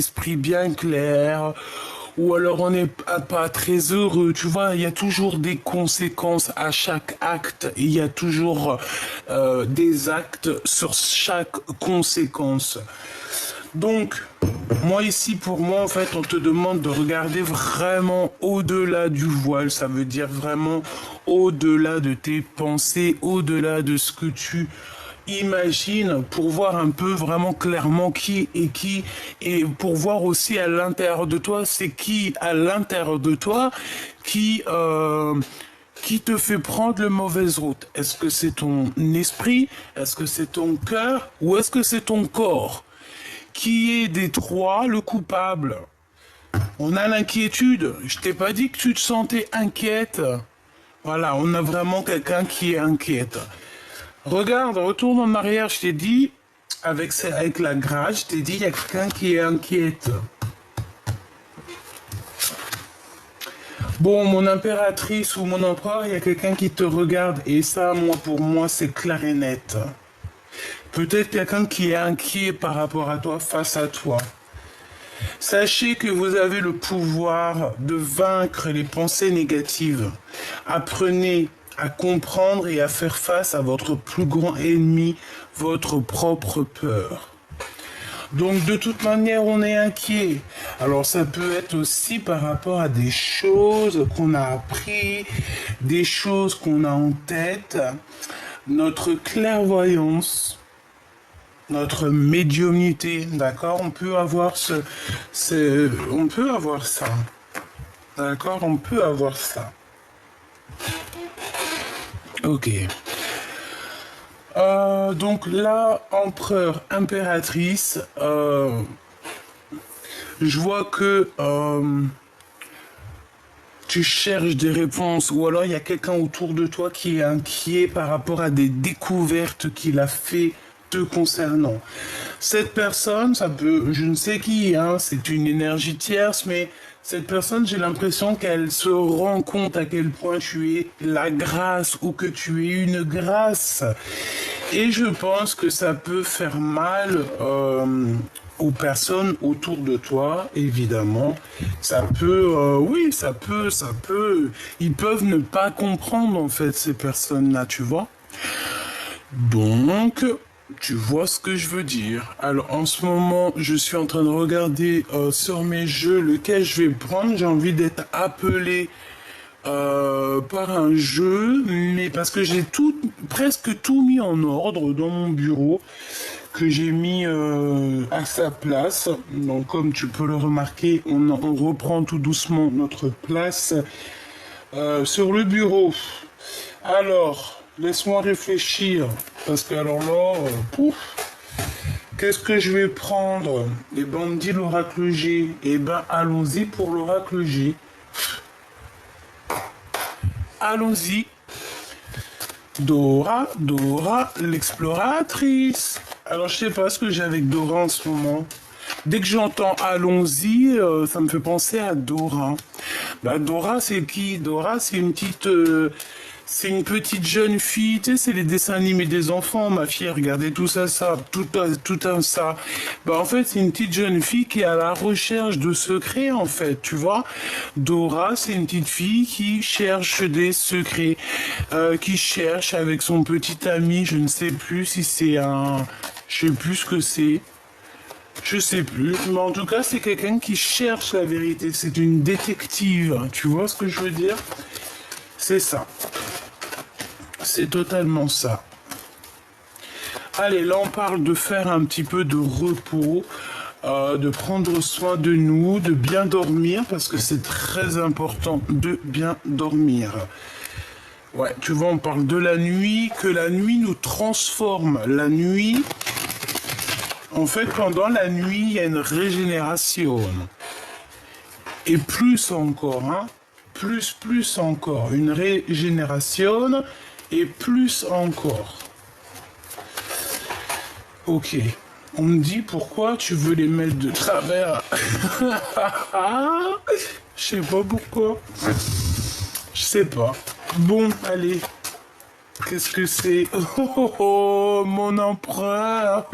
esprit bien clair, ou alors on n'est pas très heureux. Tu vois, il y a toujours des conséquences à chaque acte. Il y a toujours des actes sur chaque conséquence. Donc, moi ici, pour moi, en fait, on te demande de regarder vraiment au-delà du voile. Ça veut dire vraiment au-delà de tes pensées, au-delà de ce que tu imagines, pour voir un peu vraiment clairement qui est qui, et pour voir aussi à l'intérieur de toi, c'est qui à l'intérieur de toi qui te fait prendre la mauvaise route. Est-ce que c'est ton esprit? Est-ce que c'est ton cœur? Ou est-ce que c'est ton corps? Qui est des trois le coupable? On a l'inquiétude. Je t'ai pas dit que tu te sentais inquiète. Voilà, on a vraiment quelqu'un qui est inquiète. Regarde, retourne en arrière, je t'ai dit, avec la grâce, je t'ai dit, il y a quelqu'un qui est inquiète. Bon, mon impératrice ou mon empereur, il y a quelqu'un qui te regarde. Et ça, moi, pour moi, c'est clair et net. Peut-être quelqu'un qui est inquiet par rapport à toi, face à toi. Sachez que vous avez le pouvoir de vaincre les pensées négatives. Apprenez à comprendre et à faire face à votre plus grand ennemi, votre propre peur. Donc de toute manière, on est inquiet. Alors ça peut être aussi par rapport à des choses qu'on a appris, des choses qu'on a en tête, notre clairvoyance, notre médiumnité, d'accord? On peut avoir on peut avoir ça, d'accord? On peut avoir ça. Ok. Donc là, empereur, impératrice, je vois que tu cherches des réponses, ou alors il y a quelqu'un autour de toi qui est inquiet par rapport à des découvertes qu'il a fait te concernant. Cette personne, ça peut, je ne sais qui, hein, c'est une énergie tierce, mais cette personne, j'ai l'impression qu'elle se rend compte à quel point tu es la grâce ou que tu es une grâce. Et je pense que ça peut faire mal aux personnes autour de toi, évidemment. Ça peut, oui, ça peut. Ils peuvent ne pas comprendre, en fait, ces personnes-là, tu vois. Donc, tu vois ce que je veux dire. Alors, en ce moment, je suis en train de regarder sur mes jeux lequel je vais prendre. J'ai envie d'être appelé par un jeu, mais parce que j'ai presque tout mis en ordre dans mon bureau, que j'ai mis à sa place. Donc, comme tu peux le remarquer, on reprend tout doucement notre place sur le bureau. Alors, laisse-moi réfléchir, parce que alors là, pouf, qu'est-ce que je vais prendre? Eh ben, on me dit l'oracle G. Eh ben, allons-y pour l'oracle G. Allons-y. Dora, l'exploratrice. Alors, je sais pas ce que j'ai avec Dora en ce moment. Dès que j'entends allons-y, ça me fait penser à Dora. Bah, Dora, c'est qui? Dora, c'est c'est une petite jeune fille, tu sais, c'est les dessins animés des enfants, ma fille, regardez tout ça, tout un ça. Bah, en fait, c'est une petite jeune fille qui est à la recherche de secrets, en fait, tu vois. Dora, c'est une petite fille qui cherche des secrets, qui cherche avec son petit ami, je ne sais plus si c'est je sais plus ce que c'est. Je sais plus, mais en tout cas, c'est quelqu'un qui cherche la vérité. C'est une détective. Tu vois ce que je veux dire? C'est ça. C'est totalement ça. Allez, là, on parle de faire un petit peu de repos, de prendre soin de nous, de bien dormir, parce que c'est très important de bien dormir. Ouais, tu vois, on parle de la nuit, que la nuit nous transforme. La nuit... En fait, pendant la nuit, il y a une régénération. Et plus encore, hein. Plus encore. Une régénération et plus encore. Ok. On me dit pourquoi tu veux les mettre de travers. Je sais pas pourquoi. Je sais pas. Bon, allez. Qu'est-ce que c'est? Oh, mon empereur.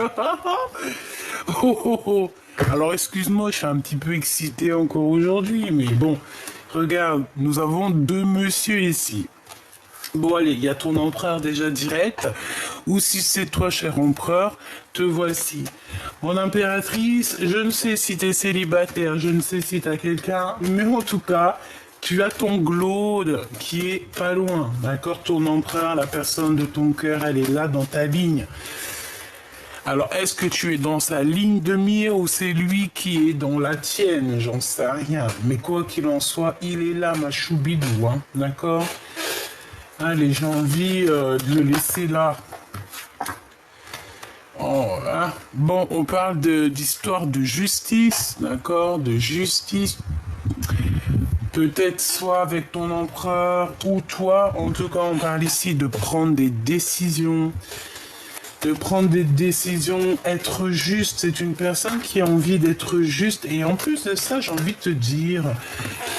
Oh, oh, oh. Alors excuse-moi, je suis un petit peu excité encore aujourd'hui, mais bon, regarde, nous avons deux messieurs ici. Bon allez, il y a ton empereur déjà direct, ou si c'est toi, cher empereur, te voici. Mon impératrice, je ne sais si t'es célibataire, je ne sais si t'as quelqu'un, mais en tout cas, tu as ton Glaude qui est pas loin, d'accord? Ton empereur, la personne de ton cœur, elle est là dans ta ligne. Alors, est-ce que tu es dans sa ligne de mire ou c'est lui qui est dans la tienne? J'en sais rien. Mais quoi qu'il en soit, il est là, ma choubidou, hein, d'accord? Allez, j'ai envie de le laisser là. Oh, hein. Bon, on parle d'histoire de justice, d'accord? De justice. Peut-être soit avec ton empereur ou toi. En tout cas, on parle ici de prendre des décisions. De prendre des décisions, être juste. C'est une personne qui a envie d'être juste. Et en plus de ça, j'ai envie de te dire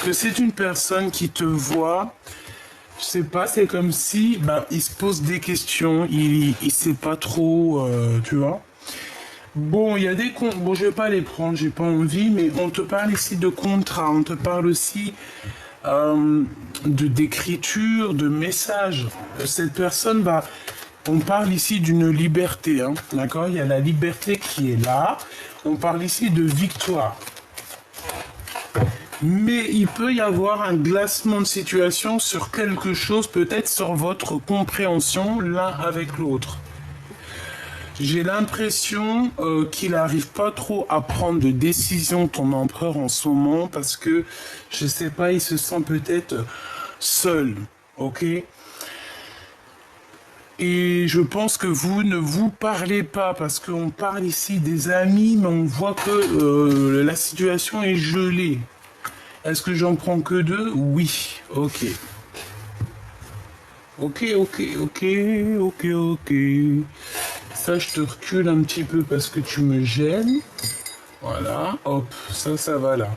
que c'est une personne qui te voit. Je sais pas, c'est comme si il se pose des questions, il sait pas trop, tu vois. Bon, il y a des comptes, bon, je vais pas les prendre, j'ai pas envie, mais on te parle ici de contrat, on te parle aussi d'écriture, de message. Cette personne, on parle ici d'une liberté, hein, d'accord? Il y a la liberté qui est là. On parle ici de victoire. Mais il peut y avoir un glacement de situation sur quelque chose, peut-être sur votre compréhension l'un avec l'autre. J'ai l'impression qu'il n'arrive pas trop à prendre de décision, ton empereur, en ce moment, parce que, je sais pas, il se sent peut-être seul, ok? Et je pense que vous ne vous parlez pas, parce qu'on parle ici des amis, mais on voit que la situation est gelée. Est-ce que j'en prends que deux? Oui. Ok. Ok, ok, ok, ok, ok. Ça, je te recule un petit peu parce que tu me gênes. Voilà. Hop, ça va là.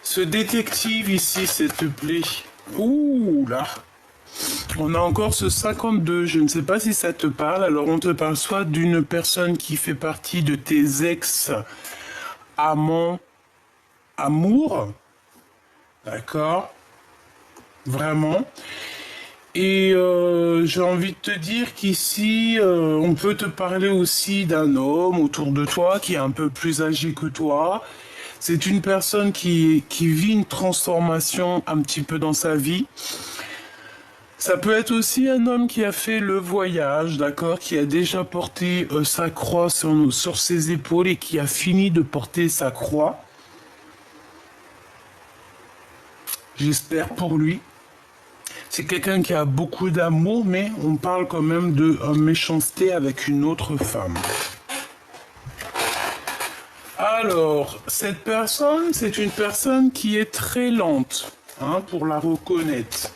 Ce détective ici, s'il te plaît. Ouh là. On a encore ce 52. Je ne sais pas si ça te parle. Alors, on te parle soit d'une personne qui fait partie de tes ex-amants, amour. D'accord? Vraiment. Et j'ai envie de te dire qu'ici, on peut te parler aussi d'un homme autour de toi qui est un peu plus âgé que toi. C'est une personne qui vit une transformation un petit peu dans sa vie. Ça peut être aussi un homme qui a fait le voyage, d'accord, qui a déjà porté sa croix sur ses épaules et qui a fini de porter sa croix. J'espère pour lui. C'est quelqu'un qui a beaucoup d'amour, mais on parle quand même de méchanceté avec une autre femme. Alors, cette personne, c'est une personne qui est très lente, hein, pour la reconnaître.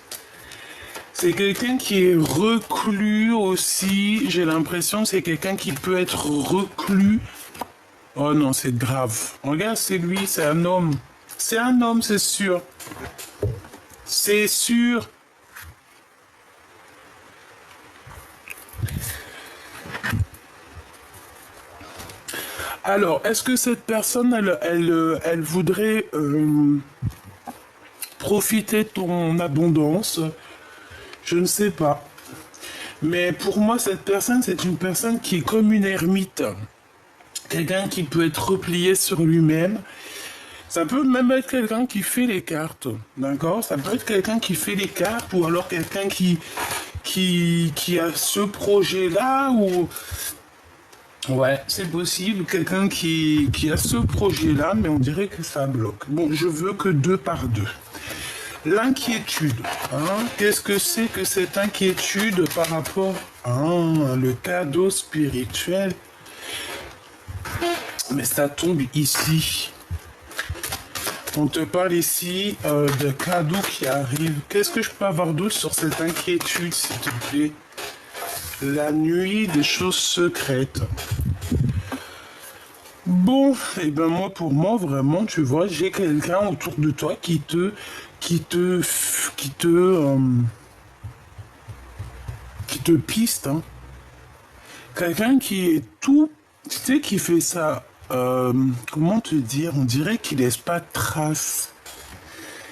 C'est quelqu'un qui est reclus aussi. J'ai l'impression que c'est quelqu'un qui peut être reclus. Oh non, c'est grave. Regarde, c'est lui, c'est un homme. C'est un homme, c'est sûr. C'est sûr. Alors, est-ce que cette personne, elle voudrait profiter de ton abondance? Je ne sais pas. Mais pour moi, cette personne, c'est une personne qui est comme une ermite. Quelqu'un qui peut être replié sur lui-même. Ça peut même être quelqu'un qui fait les cartes. D'accord? Ça peut être quelqu'un qui fait les cartes ou alors quelqu'un qui a ce projet-là ou... Ouais, c'est possible. Quelqu'un qui a ce projet-là, mais on dirait que ça bloque. Bon, je veux que deux par deux. L'inquiétude. Hein? Qu'est-ce que c'est que cette inquiétude par rapport à le cadeau spirituel? Mais ça tombe ici. On te parle ici de cadeaux qui arrivent. Qu'est-ce que je peux avoir d'autre sur cette inquiétude, s'il te plaît? La nuit des choses secrètes. Bon, et ben moi, pour moi, vraiment, tu vois, j'ai quelqu'un autour de toi qui te piste, hein, Quelqu'un qui est tout, tu sais, qui fait ça, comment te dire, on dirait qu'il laisse pas de traces.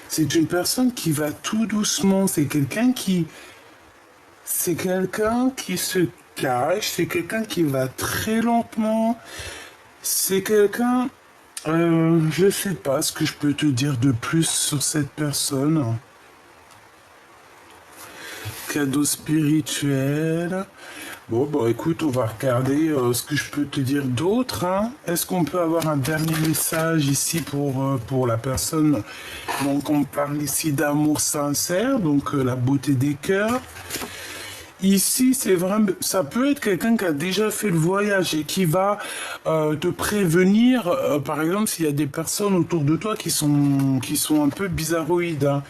C'est une personne qui va tout doucement, c'est quelqu'un qui se cache, c'est quelqu'un qui va très lentement, c'est quelqu'un, je sais pas ce que je peux te dire de plus sur cette personne. Cadeau spirituel. Bon, bah écoute, on va regarder ce que je peux te dire d'autre. Hein. Est-ce qu'on peut avoir un dernier message ici pour la personne? Donc, on parle ici d'amour sincère, donc la beauté des cœurs. Ici, c'est vraiment, ça peut être quelqu'un qui a déjà fait le voyage et qui va te prévenir, par exemple, s'il y a des personnes autour de toi qui sont un peu bizarroïdes. Hein.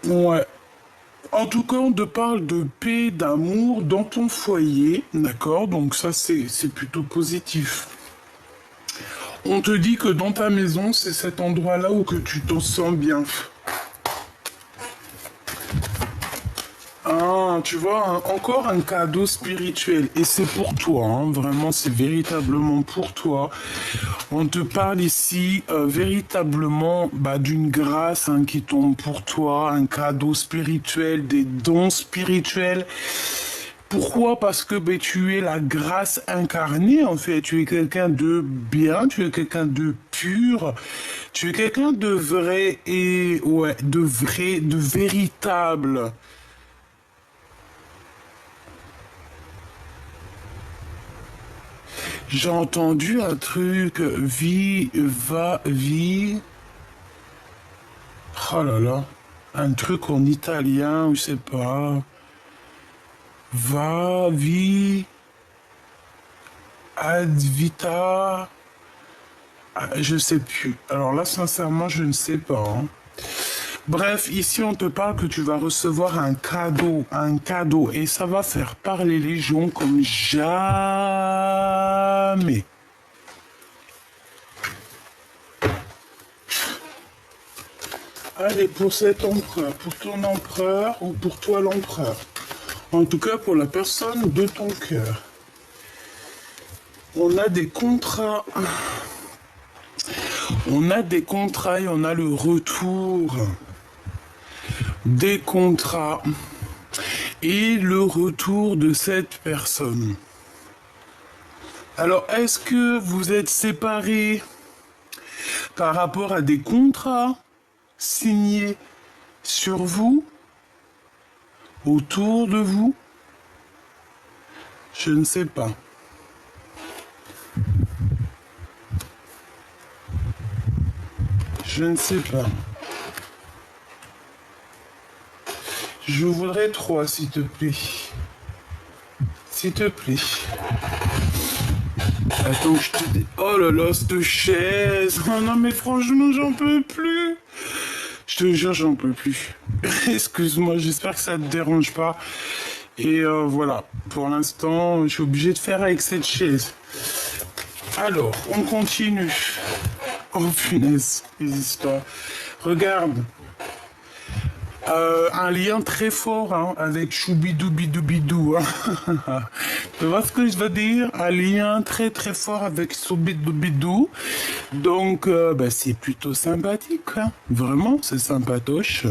Ouais. En tout cas, on te parle de paix, d'amour dans ton foyer, d'accord? Donc ça, c'est plutôt positif. On te dit que dans ta maison, c'est cet endroit-là où que tu te sens bien. Ah, tu vois, encore un cadeau spirituel. Et c'est pour toi, hein, vraiment, c'est véritablement pour toi. On te parle ici véritablement d'une grâce hein, qui tombe pour toi, un cadeau spirituel, des dons spirituels. Pourquoi? Parce que tu es la grâce incarnée, en fait. Tu es quelqu'un de bien, tu es quelqu'un de pur, tu es quelqu'un de vrai et, ouais, de vrai, de véritable. J'ai entendu un truc, vie. Oh là là, un truc en italien, je sais pas. Va, vi, ad vita. Ah, je sais plus. Alors là, sincèrement, je ne sais pas. Hein. Bref, ici, on te parle que tu vas recevoir un cadeau, et ça va faire parler les gens comme jamais. Allez, pour cet empereur, pour ton empereur ou pour toi l'empereur. En tout cas, pour la personne de ton cœur. On a des contrats. On a des contrats et on a le retour des contrats et le retour de cette personne. Alors, est-ce que vous êtes séparés par rapport à des contrats signés sur vous, autour de vous? Je ne sais pas. Je ne sais pas. Je voudrais 3, s'il te plaît. S'il te plaît. Attends, je te dis. Oh là là, cette chaise. Oh non, mais franchement, j'en peux plus. Je te jure, j'en peux plus. Excuse-moi, j'espère que ça te dérange pas. Et voilà, pour l'instant, je suis obligé de faire avec cette chaise. Alors, on continue. Oh punaise, les histoires. Regarde. Un lien très fort hein, avec Choubidoubidou. Hein. Tu vois ce que je veux dire? Un lien très très fort avec Choubidoubidou. Donc, c'est plutôt sympathique. Hein. Vraiment, c'est sympatoche.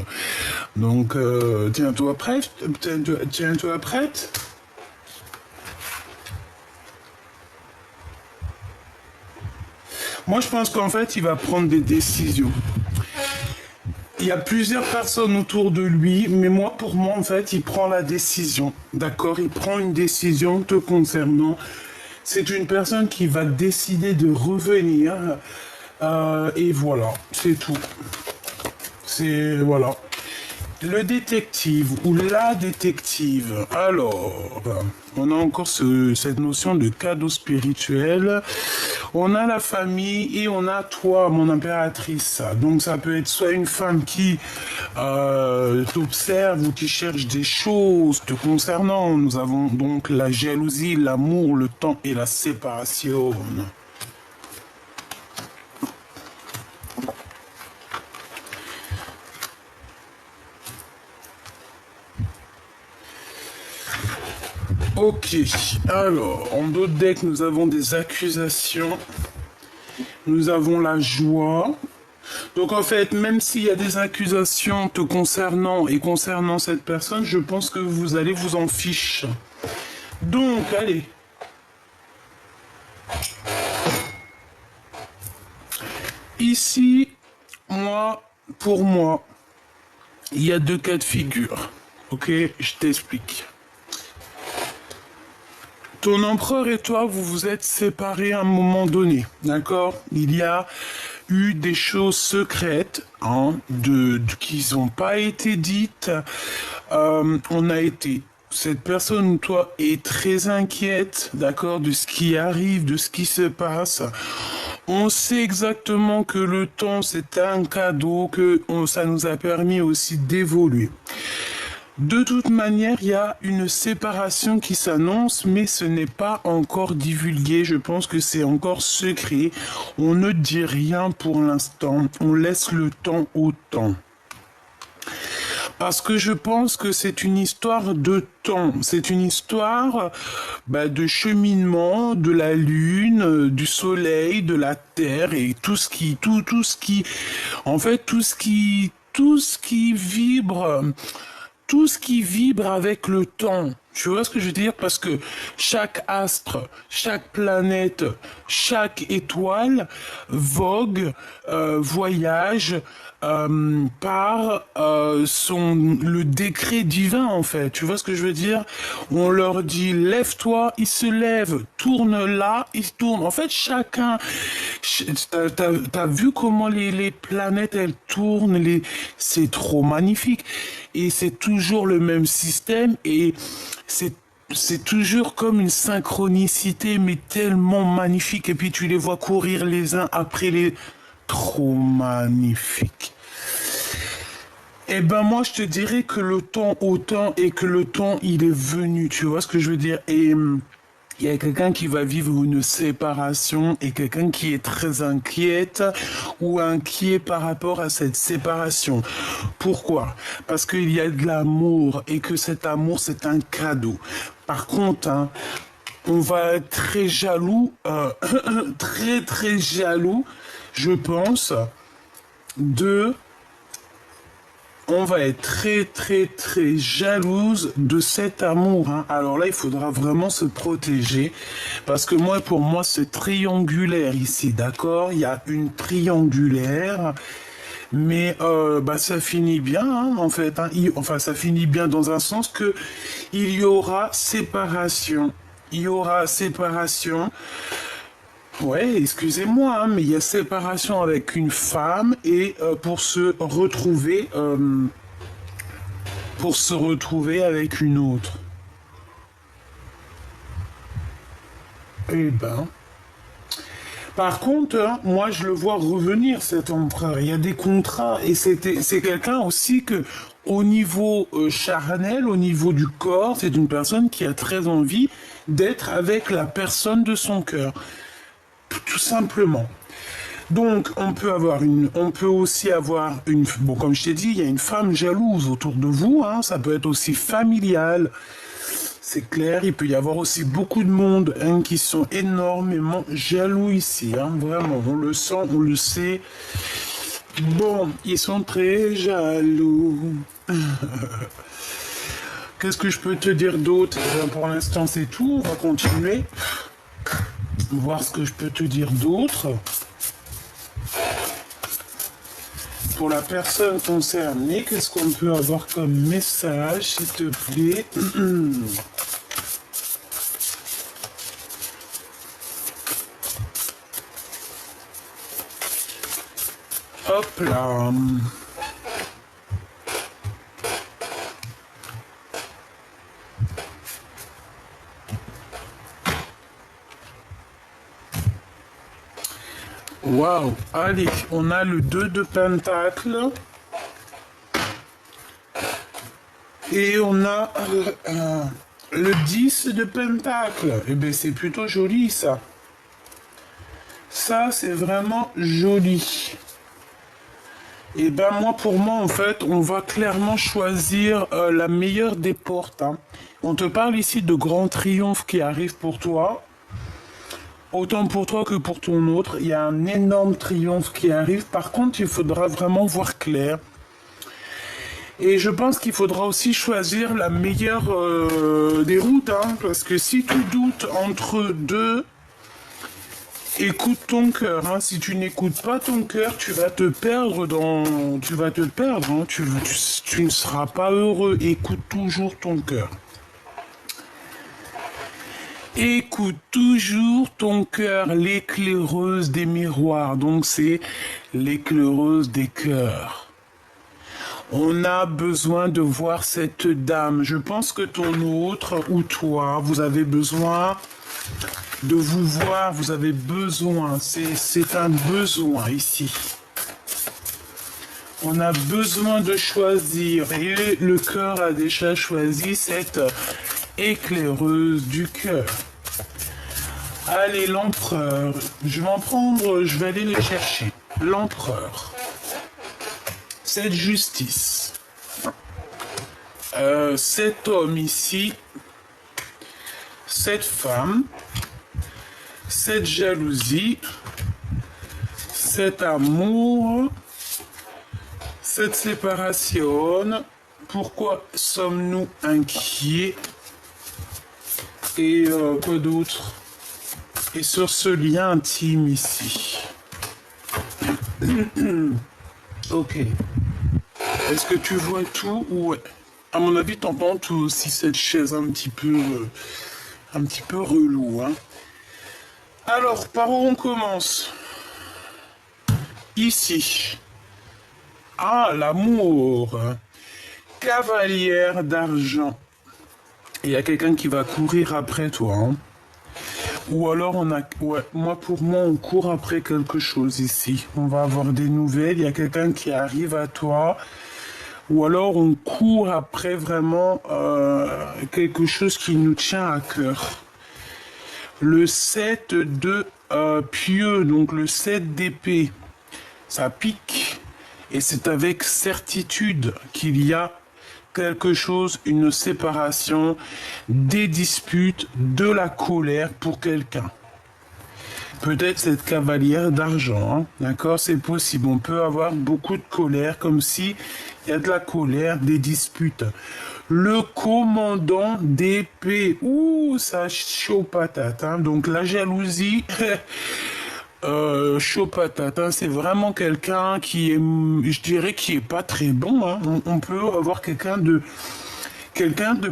Donc, tiens-toi prête. Tiens-toi prête. Moi, je pense qu'en fait, il va prendre des décisions. Il y a plusieurs personnes autour de lui, mais pour moi, en fait, il prend la décision. D'accord? Il prend une décision te concernant. C'est une personne qui va décider de revenir. Et voilà, c'est tout. Voilà. Le détective ou la détective. Alors, on a encore cette notion de cadeau spirituel. On a la famille et on a toi, mon impératrice. Donc ça peut être soit une femme qui t'observe ou qui cherche des choses te concernant. Nous avons donc la jalousie, l'amour, le temps et la séparation. Ok, alors, en d'autres decks, nous avons des accusations, nous avons la joie. Donc en fait, même s'il y a des accusations te concernant et concernant cette personne, je pense que vous allez vous en fiche. Donc, allez. Ici, pour moi, il y a deux cas de figure. Ok, je t'explique. Ton empereur et toi, vous vous êtes séparés à un moment donné, d'accord? Il y a eu des choses secrètes qui n'ont pas été dites. Cette personne ou toi est très inquiète, d'accord, de ce qui arrive, de ce qui se passe. On sait exactement que le temps, c'est un cadeau, ça nous a permis aussi d'évoluer. De toute manière, il y a une séparation qui s'annonce, mais ce n'est pas encore divulgué. Je pense que c'est encore secret. On ne dit rien pour l'instant. On laisse le temps au temps. Parce que je pense que c'est une histoire de temps. C'est une histoire de cheminement de la lune, du soleil, de la terre et tout ce qui vibre. Tout ce qui vibre avec le temps. Tu vois ce que je veux dire? Parce que chaque astre, chaque planète, chaque étoile vogue, voyage par le décret divin en fait. Tu vois ce que je veux dire? On leur dit lève-toi, ils se lèvent, tourne là, ils tournent. En fait, chacun, t'as vu comment les planètes elles tournent, c'est trop magnifique. Et c'est toujours le même système et c'est toujours comme une synchronicité, mais tellement magnifique. Et puis tu les vois courir les uns après les... Trop magnifique. Eh ben moi je te dirais que le temps autant et que le temps il est venu, tu vois ce que je veux dire? Et il y a quelqu'un qui va vivre une séparation et quelqu'un qui est très inquiète ou inquiet par rapport à cette séparation. Pourquoi? Parce qu'il y a de l'amour et que cet amour c'est un cadeau. Par contre, on va être très jaloux, très très jaloux, je pense, on va être très très très jalouse de cet amour. Alors là, il faudra vraiment se protéger parce que pour moi, c'est triangulaire ici, d'accord? Il y a une triangulaire, mais ça finit bien en fait. Ça finit bien dans un sens que il y aura séparation. Il y aura séparation. Ouais, excusez-moi, mais il y a séparation avec une femme et pour se retrouver avec une autre. Eh ben. Par contre, moi je le vois revenir cet empereur. Il y a des contrats et c'est quelqu'un aussi que au niveau charnel, au niveau du corps, c'est une personne qui a très envie d'être avec la personne de son cœur. Tout simplement. Donc, on peut aussi avoir comme je t'ai dit, il y a une femme jalouse autour de vous, ça peut être aussi familial. C'est clair, il peut y avoir aussi beaucoup de monde qui sont énormément jaloux ici, vraiment, on le sent, on le sait. Bon, ils sont très jaloux. Qu'est-ce que je peux te dire d'autre? Pour l'instant, c'est tout, on va continuer. Voir ce que je peux te dire d'autre. Pour la personne concernée, qu'est-ce qu'on peut avoir comme message, s'il te plaît? Hop là. Waouh, allez, on a le 2 de pentacle. Et on a le 10 de pentacle. Eh bien, c'est plutôt joli, ça. Ça, c'est vraiment joli. Et ben moi, pour moi, en fait, on va clairement choisir la meilleure des portes, hein. On te parle ici de grands triomphes qui arrivent pour toi. Autant pour toi que pour ton autre, il y a un énorme triomphe qui arrive. Par contre, il faudra vraiment voir clair. Et je pense qu'il faudra aussi choisir la meilleure des routes, hein, parce que si tu doutes entre deux, écoute ton cœur. Hein. Si tu n'écoutes pas ton cœur, tu vas te perdre tu vas te perdre. Hein. Tu ne seras pas heureux. Écoute toujours ton cœur. Écoute toujours ton cœur, l'éclaireuse des miroirs. Donc c'est l'éclaireuse des cœurs. On a besoin de voir cette dame. Je pense que ton autre ou toi, vous avez besoin de vous voir. Vous avez besoin. C'est un besoin ici. On a besoin de choisir. Et le cœur a déjà choisi cette éclaireuse du cœur. Allez, l'empereur. Je vais en prendre, je vais aller le chercher. L'empereur. Cette justice. Cet homme ici. Cette femme. Cette jalousie. Cet amour. Cette séparation. Pourquoi sommes-nous inquiets? Et quoi d'autre? Et sur ce lien intime ici. Ok. Est-ce que tu vois tout? Ouais. À mon avis, t'entends tout aussi cette chaise un petit peu relou, hein. Alors, par où on commence? Ici. Ah, l'amour. Cavalière d'argent. Il y a quelqu'un qui va courir après toi, hein. Ou alors pour moi, on court après quelque chose ici. On va avoir des nouvelles, il y a quelqu'un qui arrive à toi. Ou alors on court après vraiment quelque chose qui nous tient à cœur. Le 7 de pieux, donc le 7 d'épée, ça pique. Et c'est avec certitude qu'il y a quelque chose, une séparation, des disputes, de la colère pour quelqu'un. Peut-être cette cavalière d'argent, hein, d'accord, c'est possible. On peut avoir beaucoup de colère, comme si il y a de la colère, des disputes. Le commandant d'épée, ouh, ça chaud patate, hein. Donc la jalousie, chaud patate, hein. C'est vraiment quelqu'un qui est, je dirais, qui est pas très bon, hein. On peut avoir quelqu'un de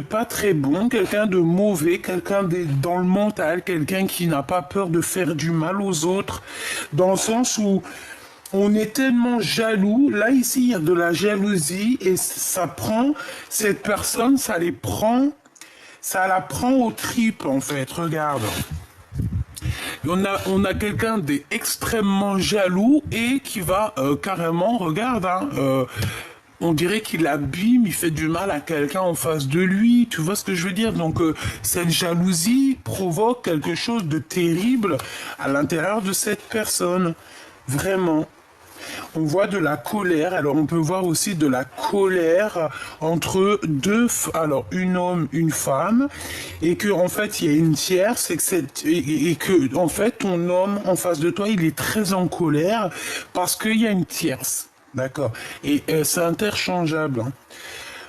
pas très bon, quelqu'un de mauvais, dans le mental, quelqu'un qui n'a pas peur de faire du mal aux autres, dans le sens où on est tellement jaloux. Là, ici, il y a de la jalousie et ça prend cette personne, ça la prend aux tripes, en fait. Regarde. On a quelqu'un d'extrêmement jaloux et qui va carrément, regarde, hein, on dirait qu'il abîme, il fait du mal à quelqu'un en face de lui. Tu vois ce que je veux dire? Donc, cette jalousie provoque quelque chose de terrible à l'intérieur de cette personne. Vraiment. On voit de la colère. Alors, on peut voir aussi de la colère entre deux, alors, un homme, une femme, et que, en fait, il y a une tierce, et que, en fait, ton homme en face de toi, il est très en colère parce qu'il y a une tierce. D'accord. Et c'est interchangeable, hein.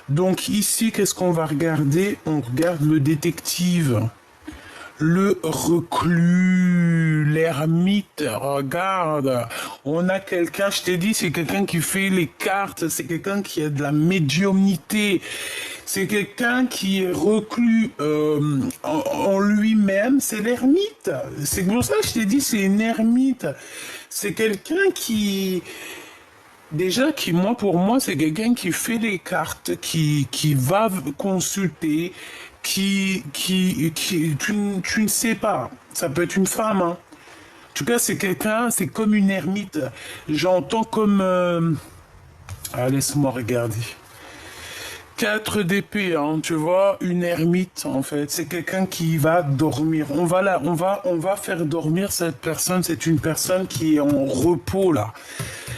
Donc ici, qu'est-ce qu'on va regarder? On regarde le détective, le reclus, l'ermite. Regarde, on a quelqu'un, je t'ai dit, c'est quelqu'un qui fait les cartes, c'est quelqu'un qui a de la médiumnité. C'est quelqu'un qui est reclus en lui-même, c'est l'ermite. C'est pour ça que je t'ai dit, c'est une ermite. C'est quelqu'un qui... Déjà, pour moi, c'est quelqu'un qui fait les cartes, qui va consulter, tu ne sais pas. Ça peut être une femme, hein. En tout cas, c'est quelqu'un, c'est comme une ermite. J'entends comme... Ah, laisse-moi regarder. 4 d'épée, hein, tu vois, une ermite, en fait. C'est quelqu'un qui va dormir. On va faire dormir cette personne. C'est une personne qui est en repos, là.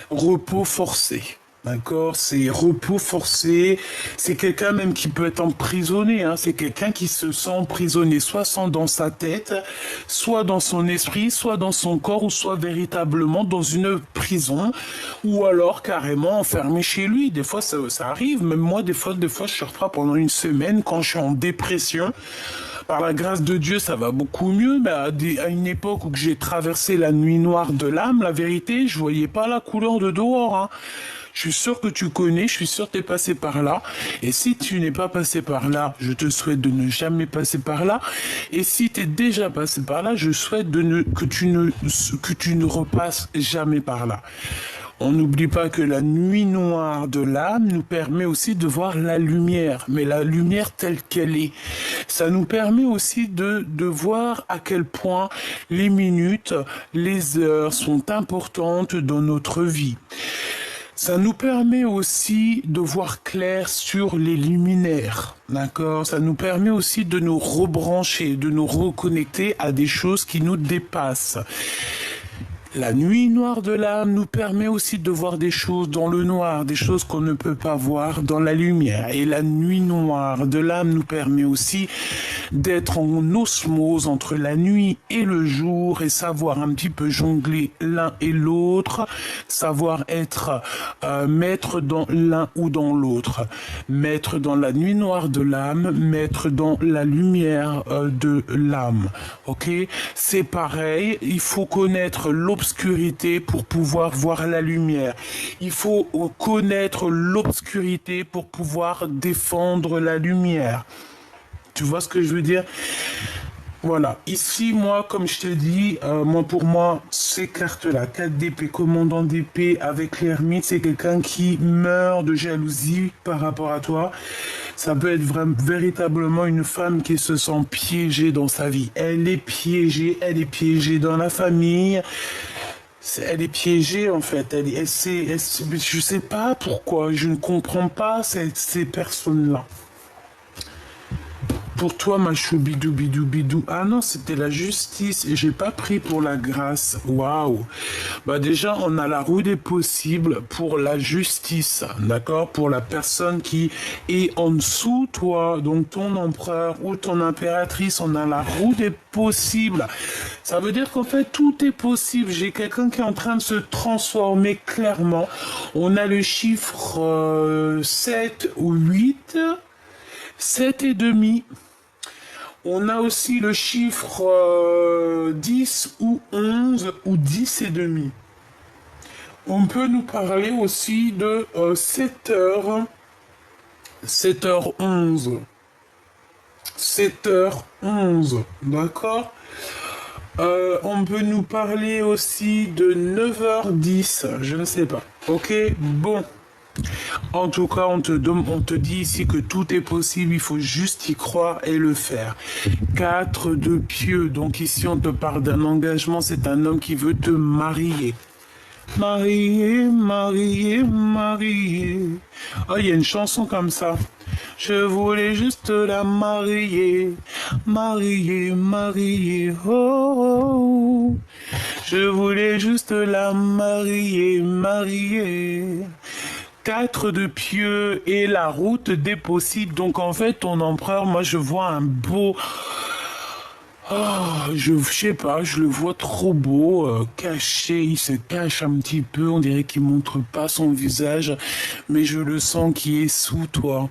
Repos forcé. D'accord, c'est repos forcé, c'est quelqu'un même qui peut être emprisonné, hein. C'est quelqu'un qui se sent emprisonné, dans sa tête, soit dans son esprit, soit dans son corps, ou soit véritablement dans une prison, ou alors carrément enfermé chez lui. Des fois, ça arrive, même moi, des fois, je sors pas pendant une semaine quand je suis en dépression. Par la grâce de Dieu, ça va beaucoup mieux, mais à une époque où j'ai traversé la nuit noire de l'âme, la vérité, je voyais pas la couleur de dehors, hein. Je suis sûr que tu connais, je suis sûr que tu es passé par là. Et si tu n'es pas passé par là, je te souhaite de ne jamais passer par là. Et si tu es déjà passé par là, je souhaite que tu ne repasses jamais par là. On n'oublie pas que la nuit noire de l'âme nous permet aussi de voir la lumière, mais la lumière telle qu'elle est. Ça nous permet aussi de voir à quel point les minutes, les heures sont importantes dans notre vie. Ça nous permet aussi de voir clair sur les luminaires, d'accord? Ça nous permet aussi de nous rebrancher, de nous reconnecter à des choses qui nous dépassent. La nuit noire de l'âme nous permet aussi de voir des choses dans le noir, des choses qu'on ne peut pas voir dans la lumière. Et la nuit noire de l'âme nous permet aussi d'être en osmose entre la nuit et le jour et savoir un petit peu jongler l'un et l'autre, savoir être maître dans l'un ou dans l'autre, maître dans la nuit noire de l'âme, maître dans la lumière de l'âme. Ok? C'est pareil, il faut connaître l'obscurité pour pouvoir voir la lumière. Il faut connaître l'obscurité pour pouvoir défendre la lumière. Tu vois ce que je veux dire? Voilà. Ici, moi, comme je te dis, pour moi, ces cartes-là, 4 d'épée, commandant d'épée avec l'ermite, c'est quelqu'un qui meurt de jalousie par rapport à toi. Ça peut être véritablement une femme qui se sent piégée dans sa vie. Elle est piégée dans la famille. Elle est piégée en fait. Je sais pas pourquoi. Je ne comprends pas ces personnes-là. Pour toi, ma choubidou bidou bidou. Ah non, c'était la justice et j'ai pas pris pour la grâce. Waouh. Bah déjà, on a la roue des possibles pour la justice, d'accord? Pour la personne qui est en dessous toi, donc ton empereur ou ton impératrice, on a la roue des possibles. Ça veut dire qu'en fait, tout est possible. J'ai quelqu'un qui est en train de se transformer clairement. On a le chiffre 7 ou 8, 7 et demi. On a aussi le chiffre 10 ou 11 ou 10 et demi. On peut nous parler aussi de 7h, 7h11. 7h11, d'accord? On peut nous parler aussi de 9h10, je ne sais pas. Ok, bon. En tout cas, on te dit ici que tout est possible, il faut juste y croire et le faire. 4 de pieux, donc ici on te parle d'un engagement, c'est un homme qui veut te marier. Marier, marier, marier. Oh, il y a une chanson comme ça. Je voulais juste la marier, marier, marier, oh, oh. Je voulais juste la marier, marier. 4 de pieux et la route des possibles. Donc en fait, ton empereur, moi je vois un beau... Oh, je sais pas, je le vois trop beau, caché, il se cache un petit peu, on dirait qu'il montre pas son visage, mais je le sens qui est sous toi.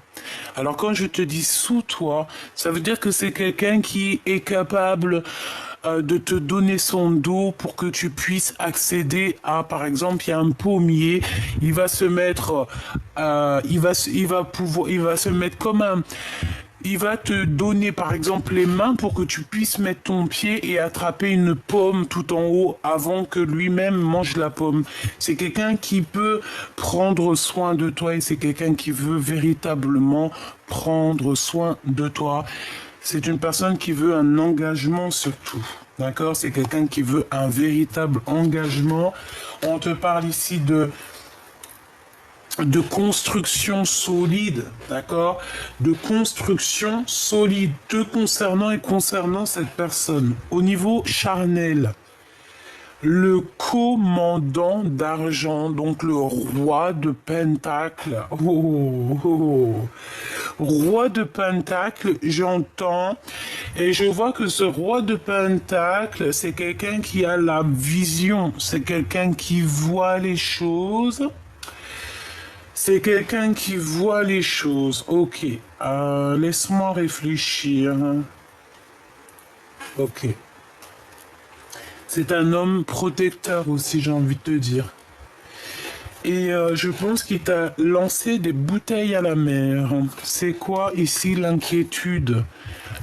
Alors quand je te dis sous toi, ça veut dire que c'est quelqu'un qui est capable de te donner son dos pour que tu puisses accéder à, par exemple, il y a un pommier, il va se mettre, il va se mettre comme un... Il va te donner par exemple les mains pour que tu puisses mettre ton pied et attraper une pomme tout en haut avant que lui-même mange la pomme. C'est quelqu'un qui peut prendre soin de toi et c'est quelqu'un qui veut véritablement prendre soin de toi. C'est une personne qui veut un engagement surtout. D'accord? C'est quelqu'un qui veut un véritable engagement. On te parle ici de construction solide, d'accord? De construction solide, te concernant et concernant cette personne. Au niveau charnel, Le commandant d'argent, donc le roi de Pentacle. Oh, oh, oh. Roi de Pentacle, j'entends. Et je vois que ce roi de Pentacle, c'est quelqu'un qui a la vision. C'est quelqu'un qui voit les choses. C'est quelqu'un qui voit les choses. Ok. Laisse-moi réfléchir. Ok. C'est un homme protecteur aussi, j'ai envie de te dire. Et je pense qu'il t'a lancé des bouteilles à la mer. C'est quoi ici l'inquiétude?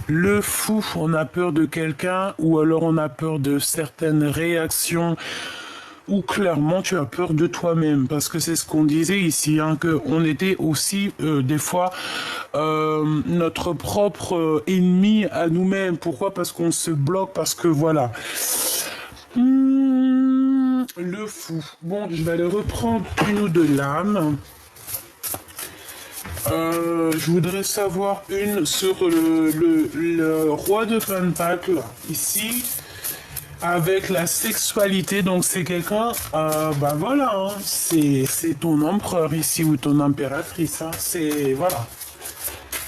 Le fou, on a peur de quelqu'un ou alors on a peur de certaines réactions ou clairement tu as peur de toi-même parce que c'est ce qu'on disait ici, hein, qu'on était aussi des fois notre propre ennemi à nous-mêmes. Pourquoi? Parce qu'on se bloque, parce que voilà. Le fou. Bon, je vais aller reprendre une ou deux lames. Je voudrais savoir une sur le roi de Pentacle, ici, avec la sexualité. Donc c'est quelqu'un, bah voilà, hein, c'est ton empereur ici, ou ton impératrice. Hein, c'est, voilà.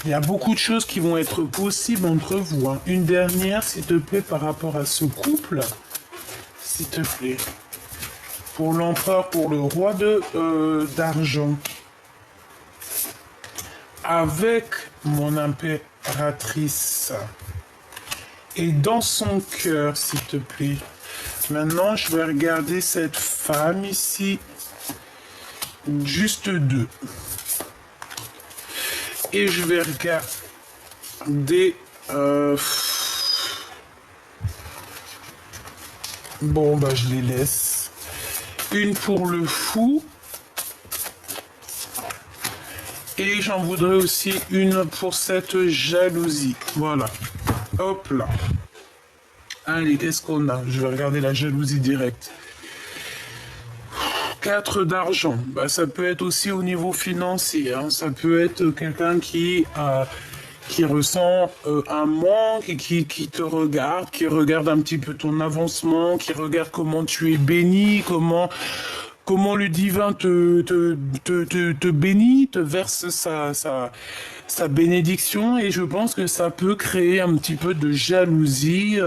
Il y a beaucoup de choses qui vont être possibles entre vous. Hein. Une dernière, s'il te plaît, par rapport à ce couple, s'il te plaît. Pour l'empereur, pour le roi de d'argent. Avec mon impératrice. Et dans son cœur, s'il te plaît. Maintenant, je vais regarder cette femme ici. Juste deux. Et je vais regarder... Bon, bah je les laisse. Une pour le fou. Et j'en voudrais aussi une pour cette jalousie. Voilà. Hop là. Allez, qu'est-ce qu'on a? Je vais regarder la jalousie directe. 4 d'argent. Bah, ça peut être aussi au niveau financier. Hein. Ça peut être quelqu'un qui ressent un manque et qui te regarde, qui regarde un petit peu ton avancement, qui regarde comment tu es béni, comment le divin te bénit, te verse sa bénédiction, et je pense que ça peut créer un petit peu de jalousie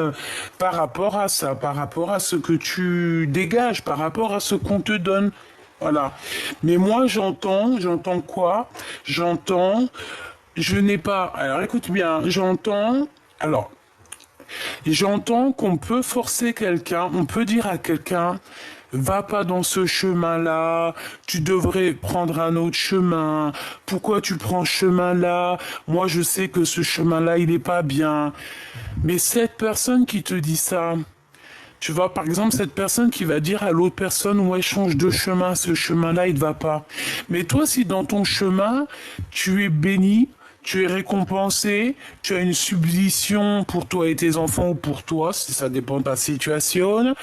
par rapport à ça, par rapport à ce que tu dégages, par rapport à ce qu'on te donne. Voilà. Mais moi, j'entends quoi? Je n'ai pas... Alors écoute bien, j'entends qu'on peut forcer quelqu'un, on peut dire à quelqu'un, va pas dans ce chemin-là, tu devrais prendre un autre chemin, pourquoi tu prends ce chemin-là? Moi je sais que ce chemin-là il est pas bien. Mais cette personne qui te dit ça, tu vois, par exemple, cette personne qui va dire à l'autre personne, ouais, change de chemin, ce chemin-là, il ne va pas. Mais toi, si dans ton chemin, tu es béni, tu es récompensé, tu as une subvention pour toi et tes enfants ou pour toi, si ça dépend de ta situation,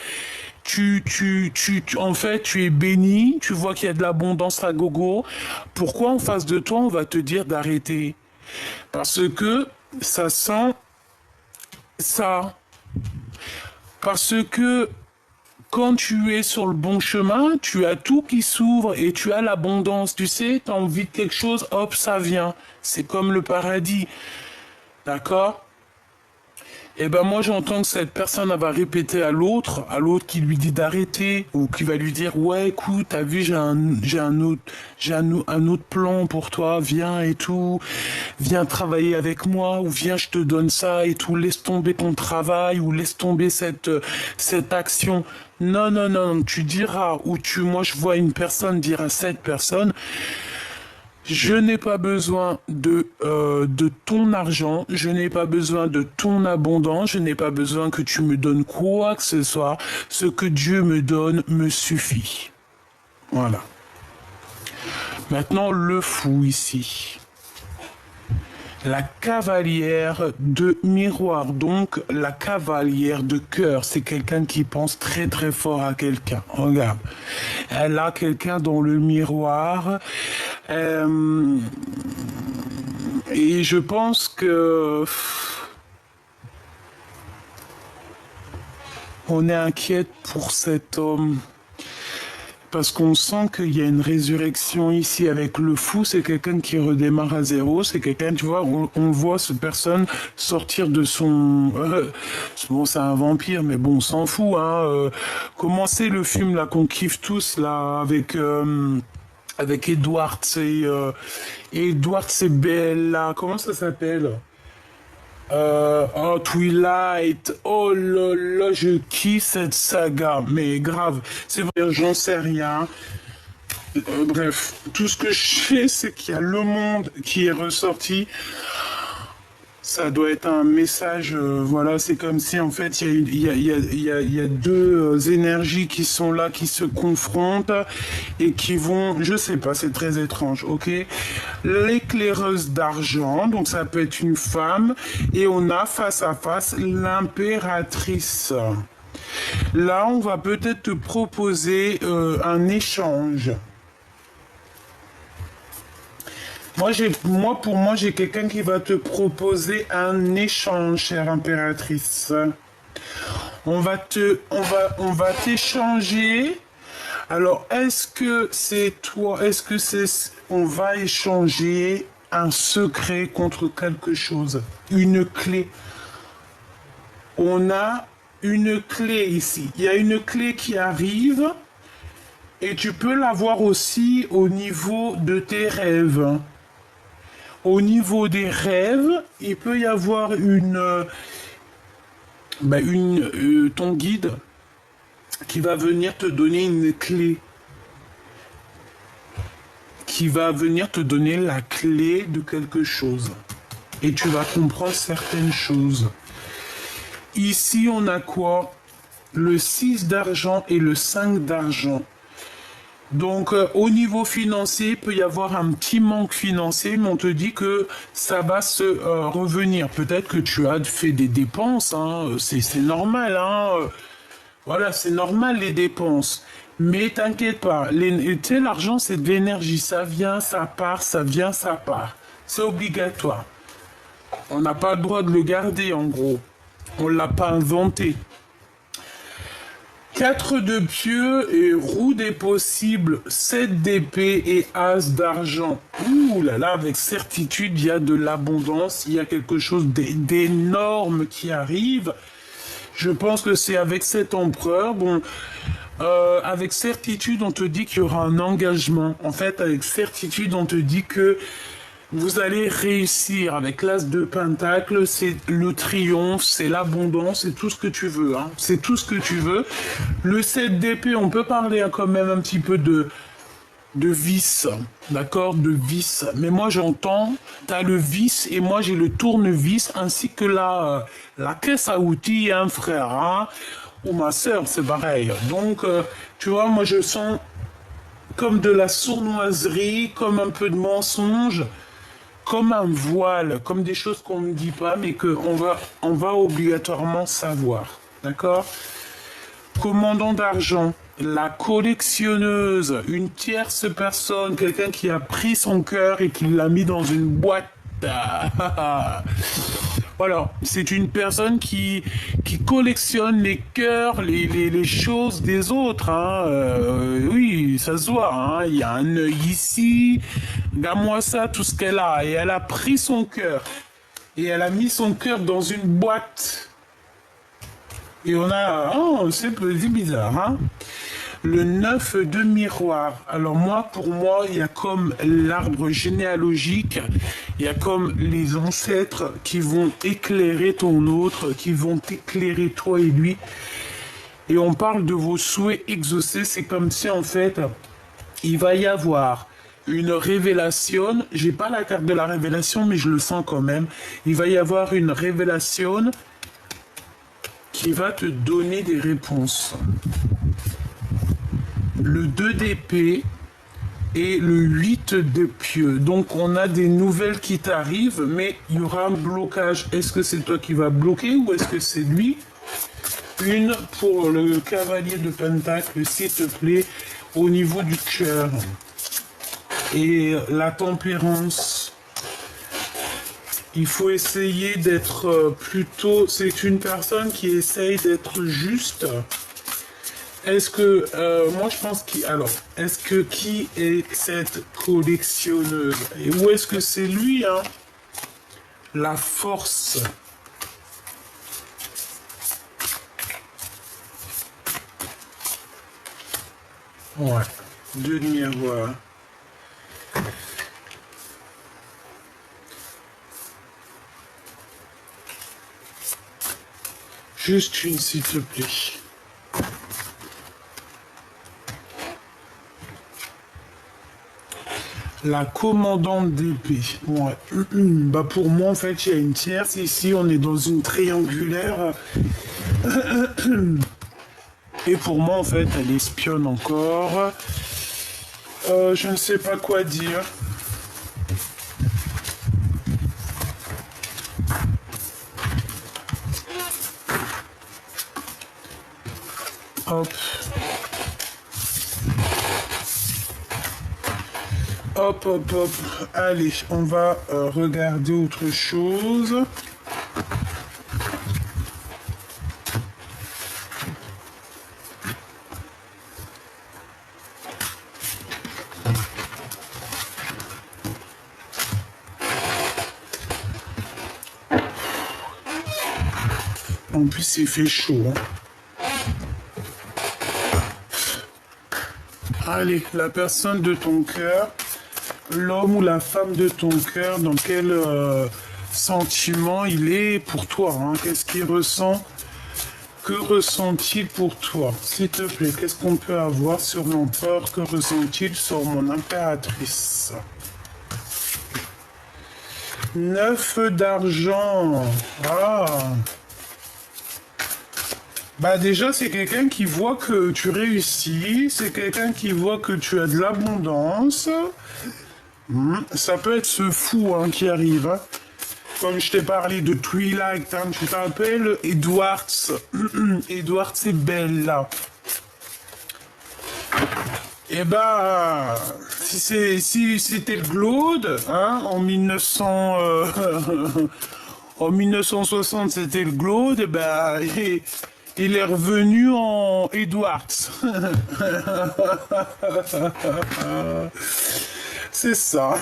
en fait, tu es béni, tu vois qu'il y a de l'abondance à gogo. Pourquoi en face de toi, on va te dire d'arrêter? Parce que ça sent ça. Parce que quand tu es sur le bon chemin, tu as tout qui s'ouvre et tu as l'abondance. Tu sais, tu as envie de quelque chose, hop, ça vient. C'est comme le paradis. D'accord? Et ben moi j'entends que cette personne elle va répéter à l'autre qui lui dit d'arrêter, ou qui va lui dire ouais écoute t'as vu j'ai un autre plan pour toi, viens et tout, viens travailler avec moi, ou viens je te donne ça et tout, laisse tomber ton travail, ou laisse tomber cette action. Non non non, tu diras, moi je vois une personne dire à cette personne, je n'ai pas besoin de ton argent, je n'ai pas besoin de ton abondance, je n'ai pas besoin que tu me donnes quoi que ce soit. Ce que Dieu me donne me suffit. Voilà. Maintenant, le fou ici. La cavalière de miroir, donc la cavalière de cœur, c'est quelqu'un qui pense très très fort à quelqu'un. Regarde, elle a quelqu'un dans le miroir, et je pense que On est inquiète pour cet homme. Parce qu'on sent qu'il y a une résurrection ici avec le fou, c'est quelqu'un qui redémarre à zéro, c'est quelqu'un, tu vois, on voit cette personne sortir de son... bon, c'est un vampire, mais bon, on s'en fout, hein. Comment c'est le film, là, qu'on kiffe tous, là, avec Edward, c'est Bella, comment ça s'appelle? Oh, Twilight, oh là là, je kiffe cette saga, mais grave, c'est vrai, j'en sais rien. Bref, tout ce que je sais, c'est qu'il y a le monde qui est ressorti. Ça doit être un message, voilà, c'est comme si en fait il y a deux énergies qui sont là, qui se confrontent et qui vont, je sais pas, c'est très étrange, ok. L'éclaireuse d'argent, donc ça peut être une femme, et on a face à face l'impératrice. Là, on va peut-être te proposer un échange. Pour moi, j'ai quelqu'un qui va te proposer un échange, chère impératrice. On va t'échanger. Alors, est-ce que c'est toi, on va échanger un secret contre quelque chose, une clé. On a une clé ici. Il y a une clé qui arrive et tu peux l'avoir aussi au niveau de tes rêves. Au niveau des rêves, il peut y avoir ton guide qui va venir te donner une clé. Qui va venir te donner la clé de quelque chose. Et tu vas comprendre certaines choses. Ici, on a quoi? Le 6 d'argent et le 5 d'argent. Donc, au niveau financier, il peut y avoir un petit manque financier, mais on te dit que ça va se revenir. Peut-être que tu as fait des dépenses, hein, c'est normal, hein. Voilà, c'est normal les dépenses. Mais t'inquiète pas, tu sais, l'argent c'est de l'énergie, ça vient, ça part, ça vient, ça part. C'est obligatoire. On n'a pas le droit de le garder en gros. On l'a pas inventé. 4 de pieux et roue des possibles, 7 d'épée et as d'argent. Ouh là là, avec certitude, il y a de l'abondance, il y a quelque chose d'énorme qui arrive. Je pense que c'est avec cet empereur. Bon, avec certitude, on te dit qu'il y aura un engagement. En fait, avec certitude, on te dit que vous allez réussir. Avec l'as de pentacle, c'est le triomphe, c'est l'abondance, c'est tout ce que tu veux. Hein. C'est tout ce que tu veux. Le 7 d'épée, on peut parler quand même un petit peu de vis, d'accord, de vis. Mais moi j'entends, t'as le vis et moi j'ai le tournevis ainsi que la caisse à outils, un frère, hein, ou ma soeur, c'est pareil. Donc, tu vois, moi je sens comme de la sournoiserie, comme un peu de mensonge, comme un voile, comme des choses qu'on ne dit pas, mais qu'on va obligatoirement savoir, d'accord? Commandant d'argent, la collectionneuse, une tierce personne, quelqu'un qui a pris son cœur et qui l'a mis dans une boîte. Voilà, c'est une personne qui collectionne les cœurs, les choses des autres. Hein. Oui, ça se voit. Hein. Il y a un œil ici. Regarde-moi ça, tout ce qu'elle a. Et elle a pris son cœur. Et elle a mis son cœur dans une boîte. Et on a... Oh, c'est bizarre, hein. Le 9 de miroir. Alors moi, pour moi, il y a comme l'arbre généalogique, il y a comme les ancêtres qui vont éclairer ton autre, qui vont éclairer toi et lui. Et on parle de vos souhaits exaucés. C'est comme si, en fait, il va y avoir une révélation. J'ai pas la carte de la révélation, mais je le sens quand même. Il va y avoir une révélation qui va te donner des réponses. Le 2 d'épée et le 8 de pieux. Donc on a des nouvelles qui t'arrivent, mais il y aura un blocage. Est-ce que c'est toi qui vas bloquer ou est-ce que c'est lui? Une pour le cavalier de pentacle, s'il te plaît, au niveau du cœur. Et la tempérance. Il faut essayer d'être plutôt... C'est une personne qui essaye d'être juste. Est-ce que... moi, je pense qu'il... Alors, est-ce que qui est cette collectionneuse? Et où est-ce que c'est lui, hein? La force. Ouais. Deux miroirs. Juste une, s'il te plaît. La commandante d'épée. Ouais. Bah pour moi, en fait, il y a une tierce. Ici, on est dans une triangulaire. Et pour moi, en fait, elle espionne encore. Je ne sais pas quoi dire. Hop. Hop, hop, hop. Allez, on va regarder autre chose. En plus, il fait chaud. Hein. Allez, la personne de ton cœur, l'homme ou la femme de ton cœur, dans quel sentiment il est pour toi, hein? Qu'est-ce qu'il ressent? Que ressent-il pour toi? S'il te plaît, qu'est-ce qu'on peut avoir sur l'empereur? Que ressent-il sur mon impératrice? 9 d'argent. Ah. Bah déjà, c'est quelqu'un qui voit que tu réussis, c'est quelqu'un qui voit que tu as de l'abondance. Ça peut être ce fou hein, qui arrive. Hein. Comme je t'ai parlé de Twilight, hein, tu t'appelles Edwards. Edwards, c'est Bella. Eh ben, si c'était le Glaude, hein, en 1900, en 1960, c'était le Glaude, eh ben, il est revenu en Edwards. C'est ça.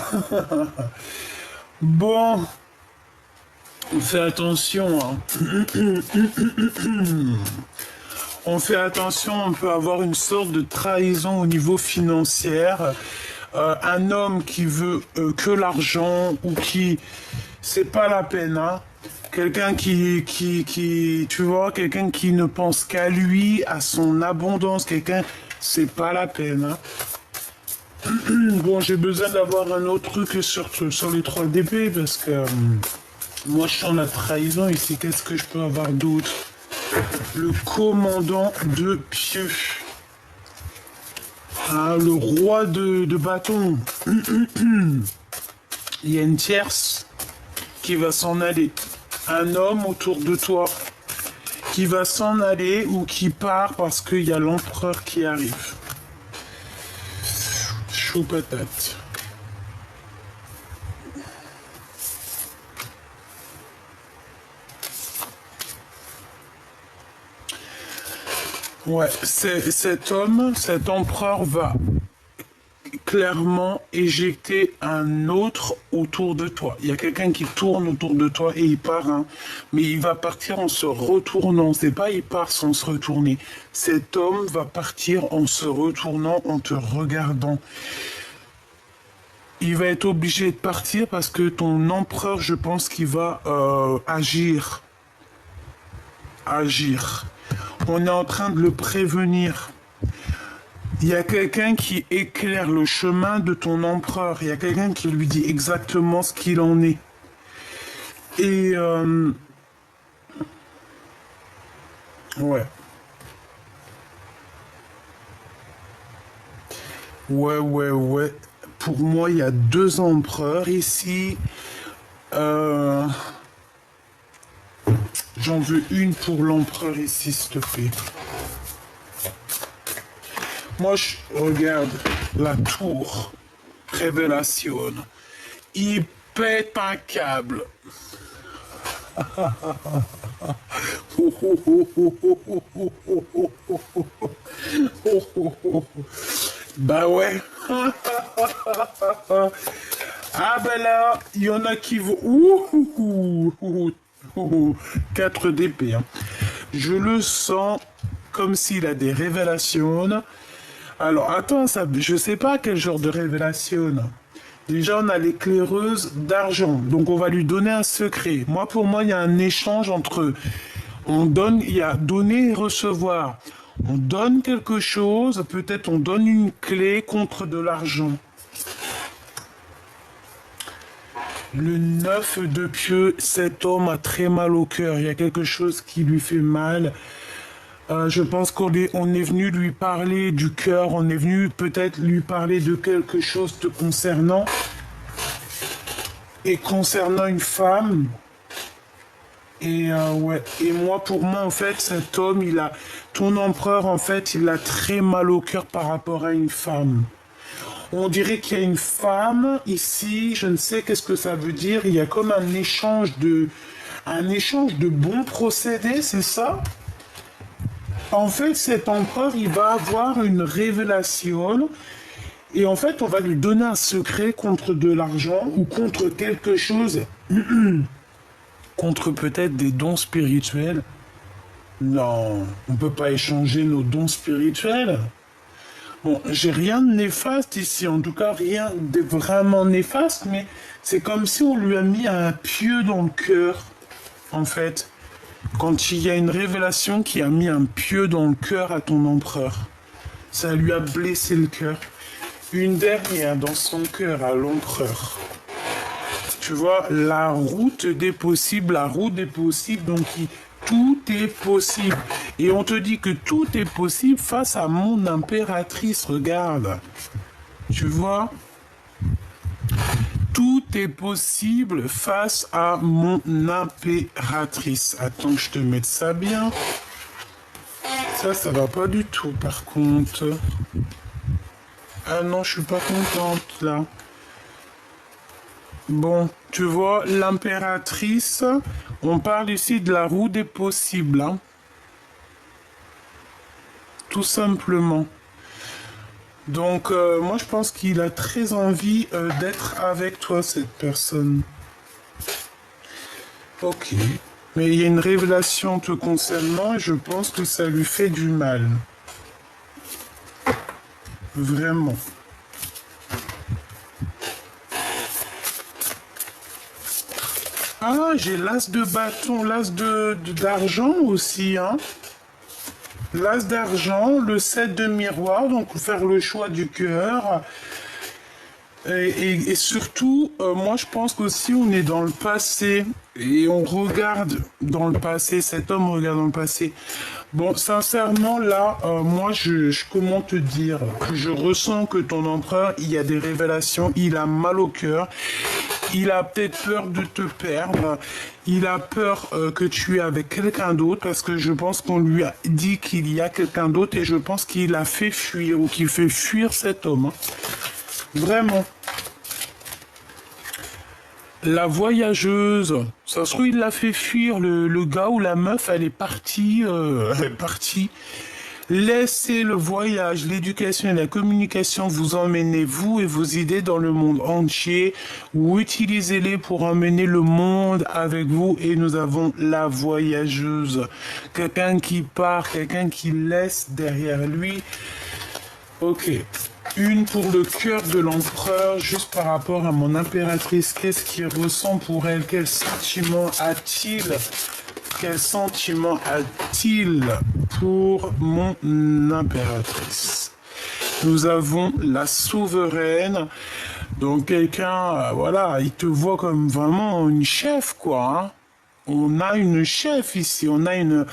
Bon, on fait attention. Hein. On fait attention, on peut avoir une sorte de trahison au niveau financier. Un homme qui veut que l'argent ou qui... C'est pas la peine, hein. Quelqu'un tu vois, quelqu'un qui ne pense qu'à lui, à son abondance, quelqu'un, c'est pas la peine, hein. Bon, j'ai besoin d'avoir un autre truc sur les 3 DP parce que moi je sens la trahison ici. Qu'est-ce que je peux avoir d'autre? Le commandant de pieux. Ah, le roi de bâton. Il y a une tierce qui va s'en aller. Un homme autour de toi qui va s'en aller ou qui part parce qu'il y a l'empereur qui arrive. Chaud patate. Ouais, cet homme, cet empereur va clairement éjecter un autre autour de toi. Il y a quelqu'un qui tourne autour de toi et il part, hein, mais il va partir en se retournant. C'est pas il part sans se retourner. Cet homme va partir en se retournant, en te regardant. Il va être obligé de partir parce que ton empereur, je pense qu'il va agir. Agir. On est en train de le prévenir. Il y a quelqu'un qui éclaire le chemin de ton empereur. Il y a quelqu'un qui lui dit exactement ce qu'il en est. Et... ouais. Ouais. Pour moi, il y a 2 empereurs ici. J'en veux une pour l'empereur ici, s'il te plaît. Moi, je regarde la tour. Révélation. Il pète un câble. Bah ouais. Ah ben là, il y en a qui vont... Ouh, ouh, ouh, ouh, ouh, 4 d'épée. Hein. Je le sens comme s'il a des révélations. Alors attends, ça, je sais pas quel genre de révélation. Déjà, on a l'éclaireuse d'argent. Donc on va lui donner un secret. Moi, pour moi, il y a un échange entre... On donne, il y a donner et recevoir. On donne quelque chose, peut-être on donne une clé contre de l'argent. Le 9 de pieux, cet homme a très mal au cœur. Il y a quelque chose qui lui fait mal. Je pense qu'on est venu lui parler du cœur. On est venu peut-être lui parler de quelque chose te concernant. Et concernant une femme. Et ouais. Et moi, pour moi, en fait, cet homme, ton empereur, en fait, il a très mal au cœur par rapport à une femme. On dirait qu'il y a une femme ici, je ne sais qu'est-ce que ça veut dire. Il y a comme un échange de bons procédés, c'est ça? En fait, cet empereur, il va avoir une révélation et en fait, on va lui donner un secret contre de l'argent ou contre quelque chose, contre peut-être des dons spirituels. Non, on ne peut pas échanger nos dons spirituels. Bon, j'ai rien de néfaste ici, en tout cas rien de vraiment néfaste, mais c'est comme si on lui a mis un pieu dans le cœur, en fait. Quand il y a une révélation qui a mis un pieu dans le cœur à ton empereur, ça lui a blessé le cœur. Une dernière dans son cœur à l'empereur. Tu vois, la route des possibles, donc tout est possible. Et on te dit que tout est possible face à mon impératrice, regarde. Tu vois, tout est possible face à mon impératrice. Attends que je te mette ça bien. Ça va pas du tout par contre. Ah non, je suis pas contente là. Bon, tu vois, l'impératrice, on parle ici de la roue des possibles, hein. Tout simplement. Donc, moi, je pense qu'il a très envie d'être avec toi, cette personne. Ok. Mais il y a une révélation te concernant et je pense que ça lui fait du mal. Vraiment. Ah, j'ai l'as de bâton, d'argent aussi, hein. L'as d'argent, le 7 de miroir, donc faire le choix du cœur. Et surtout, moi je pense qu'aussi on est dans le passé et on regarde dans le passé, cet homme regarde dans le passé. Bon, sincèrement, là, moi comment te dire, je ressens que ton empereur, il y a des révélations, il a mal au cœur. Il a peut-être peur de te perdre. Il a peur que tu es avec quelqu'un d'autre parce que je pense qu'on lui a dit qu'il y a quelqu'un d'autre et je pense qu'il a fait fuir ou qu'il fait fuir cet homme. Hein. Vraiment. La voyageuse, ça se trouve il l'a fait fuir. Le gars ou la meuf, elle est partie. Elle est partie. Laissez le voyage, l'éducation et la communication vous emmener, vous et vos idées, dans le monde entier, ou utilisez-les pour emmener le monde avec vous. Et nous avons la voyageuse, quelqu'un qui part, quelqu'un qui laisse derrière lui. Ok, une pour le cœur de l'empereur, juste par rapport à mon impératrice, qu'est-ce qu'il ressent pour elle, quel sentiment a-t-il? Quel sentiment a-t-il pour mon impératrice? Nous avons la souveraine. Donc quelqu'un, voilà, il te voit comme vraiment une chef, quoi. Hein. On a une chef ici, on a une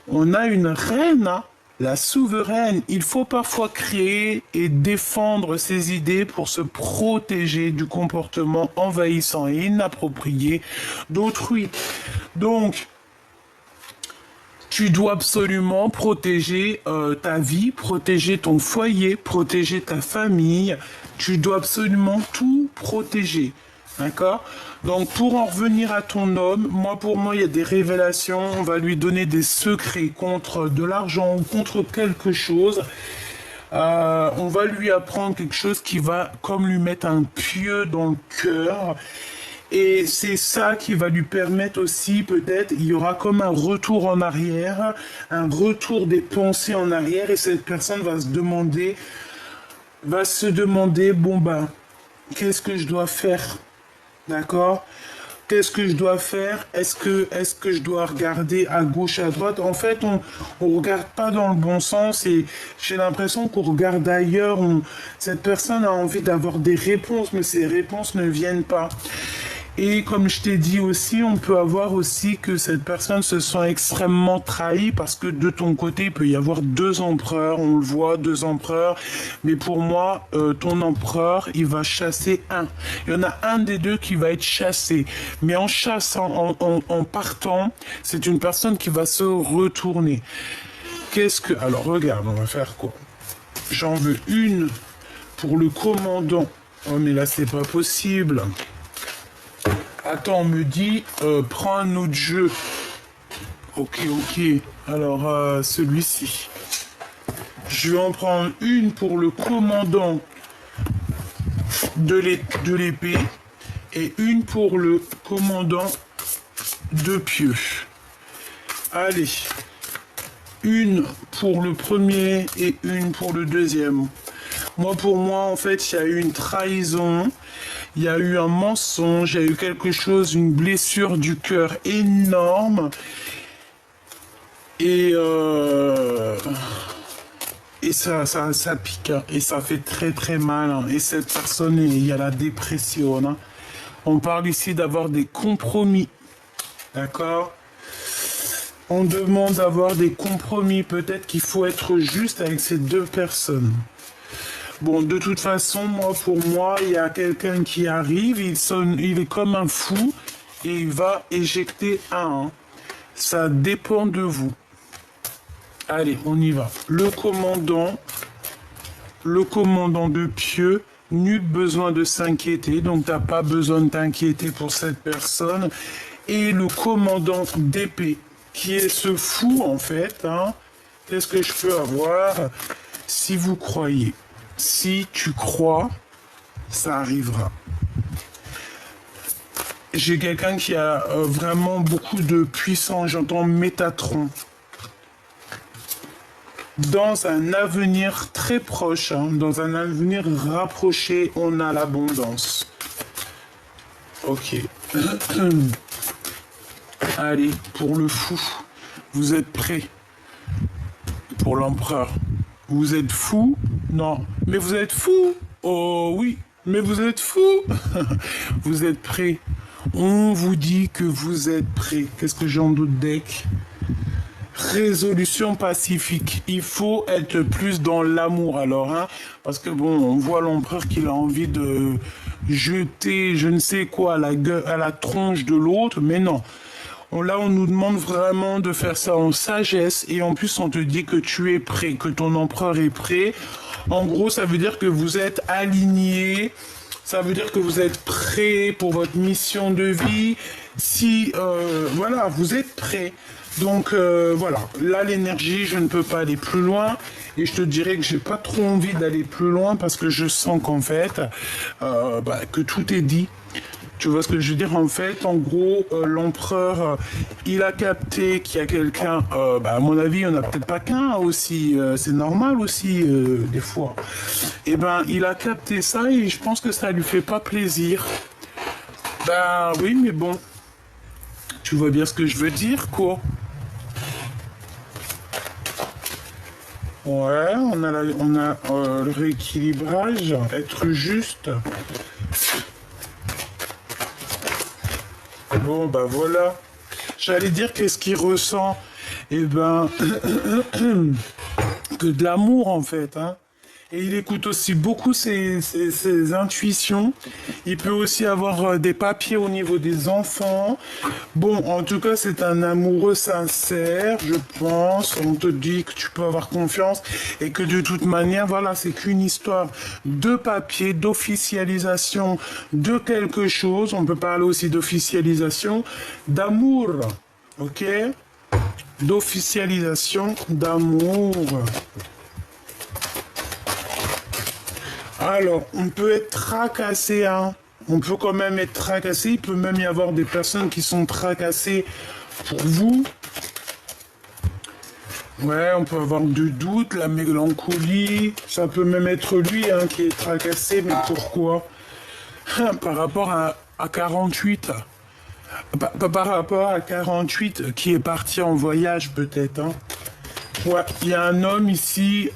reine, hein. La souveraine. Il faut parfois créer et défendre ses idées pour se protéger du comportement envahissant et inapproprié d'autrui. Donc, tu dois absolument protéger ta vie, protéger ton foyer, protéger ta famille. Tu dois absolument tout protéger. D'accord? Donc, pour en revenir à ton homme, pour moi, il y a des révélations. On va lui donner des secrets contre de l'argent ou contre quelque chose. On va lui apprendre quelque chose qui va comme lui mettre un pieu dans le cœur. Et c'est ça qui va lui permettre aussi, peut-être, il y aura comme un retour en arrière, un retour des pensées en arrière, et cette personne va se demander, bon ben, qu'est-ce que je dois faire? D'accord? Qu'est-ce que je dois faire? Est-ce que je dois regarder à gauche, à droite? En fait, on regarde pas dans le bon sens et j'ai l'impression qu'on regarde ailleurs. Cette personne a envie d'avoir des réponses, mais ces réponses ne viennent pas. Et comme je t'ai dit aussi, on peut avoir aussi que cette personne se sent extrêmement trahie parce que de ton côté, il peut y avoir deux empereurs, on le voit, deux empereurs. Mais pour moi, ton empereur, il va chasser un. Il y en a un des deux qui va être chassé. Mais en chassant, en partant, c'est une personne qui va se retourner. Alors regarde, on va faire quoi? J'en veux une pour le commandant. Oh mais là, c'est pas possible. Attends, on me dit, prends un autre jeu. Ok. Alors, celui-ci. Je vais en prendre une pour le commandant de l'épée et une pour le commandant de pieux. Allez. Une pour le premier et une pour le deuxième. Pour moi, en fait, il y a eu une trahison. Il y a eu un mensonge, il y a eu quelque chose, une blessure du cœur énorme. Et ça pique, hein, et ça fait très très mal. Hein. Et cette personne, il y a la dépression. Hein. On parle ici d'avoir des compromis. D'accord? On demande d'avoir des compromis. Peut-être qu'il faut être juste avec ces deux personnes. Bon, de toute façon, pour moi, il y a quelqu'un qui arrive, il est comme un fou et il va éjecter un. Ça dépend de vous. Allez, on y va. Le commandant de pieux, nul besoin de s'inquiéter, donc t'as pas besoin de t'inquiéter pour cette personne. Et le commandant d'épée, qui est ce fou en fait. Hein. Qu'est-ce que je peux avoir? Si vous croyez. Si tu crois, ça arrivera. J'ai quelqu'un qui a vraiment beaucoup de puissance, j'entends Métatron. Dans un avenir très proche, hein, dans un avenir rapproché, on a l'abondance. Ok. Allez, pour le fou, vous êtes prêts? Pour l'empereur. Vous êtes fou? Non. Mais vous êtes fou? Oh oui. Mais vous êtes fou? Vous êtes prêts? On vous dit que vous êtes prêts. Qu'est-ce que j'ai en d'autres deck? Résolution pacifique. Il faut être plus dans l'amour alors, hein? Parce que bon, on voit l'empereur qu'il a envie de jeter je ne sais quoi à la tronche de l'autre, mais non. Là, on nous demande vraiment de faire ça en sagesse et en plus, on te dit que tu es prêt, que ton empereur est prêt. En gros, ça veut dire que vous êtes aligné, ça veut dire que vous êtes prêt pour votre mission de vie. Si, voilà, vous êtes prêt. Donc, voilà, là, l'énergie, je ne peux pas aller plus loin. Et je te dirais que j'ai pas trop envie d'aller plus loin parce que je sens qu'en fait, que tout est dit. Tu vois ce que je veux dire? En fait, en gros, l'empereur, il a capté qu'il y a quelqu'un, à mon avis, il n'y en a peut-être pas qu'un aussi, c'est normal aussi, des fois. Et il a capté ça et je pense que ça lui fait pas plaisir. Oui, mais bon, tu vois bien ce que je veux dire, quoi. Ouais, on a le rééquilibrage, être juste. Bon, voilà. J'allais dire qu'est-ce qu'il ressent. Que de l'amour, en fait. Hein. Et il écoute aussi beaucoup ses intuitions. Il peut aussi avoir des papiers au niveau des enfants. Bon, en tout cas, c'est un amoureux sincère, je pense. On te dit que tu peux avoir confiance et que de toute manière, voilà, c'est qu'une histoire de papier, d'officialisation de quelque chose. On peut parler aussi d'officialisation d'amour, ok? D'officialisation d'amour. Alors, on peut être tracassé, hein. On peut quand même être tracassé. Il peut même y avoir des personnes qui sont tracassées pour vous. Ouais, on peut avoir du doute, la mélancolie. Ça peut même être lui hein, qui est tracassé, mais pourquoi? Par rapport à 48. Par rapport à 48 qui est parti en voyage peut-être. Hein. Ouais, il y a un homme ici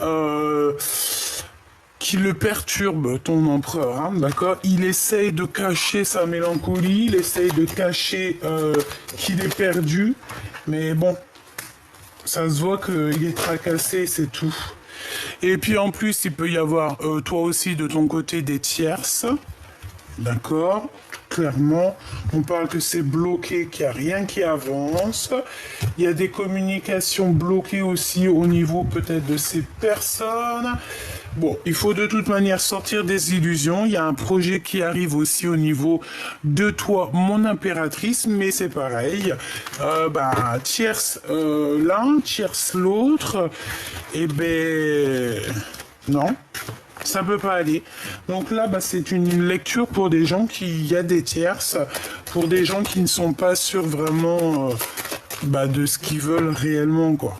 qui le perturbe, ton empereur, hein, d'accord? Il essaye de cacher sa mélancolie, il essaye de cacher qu'il est perdu, mais bon, ça se voit qu'il est tracassé, c'est tout. Et puis en plus, il peut y avoir toi aussi de ton côté des tierces, d'accord? Clairement, on parle que c'est bloqué, qu'il n'y a rien qui avance. Il y a des communications bloquées aussi au niveau peut-être de ces personnes. Bon, il faut de toute manière sortir des illusions. Il y a un projet qui arrive aussi au niveau de toi, mon impératrice, mais c'est pareil. Tierce l'un, tierce l'autre. Et ben, non. Ça peut pas aller. Donc là, c'est une lecture pour des gens il y a des tierces, pour des gens qui ne sont pas sûrs vraiment de ce qu'ils veulent réellement, quoi.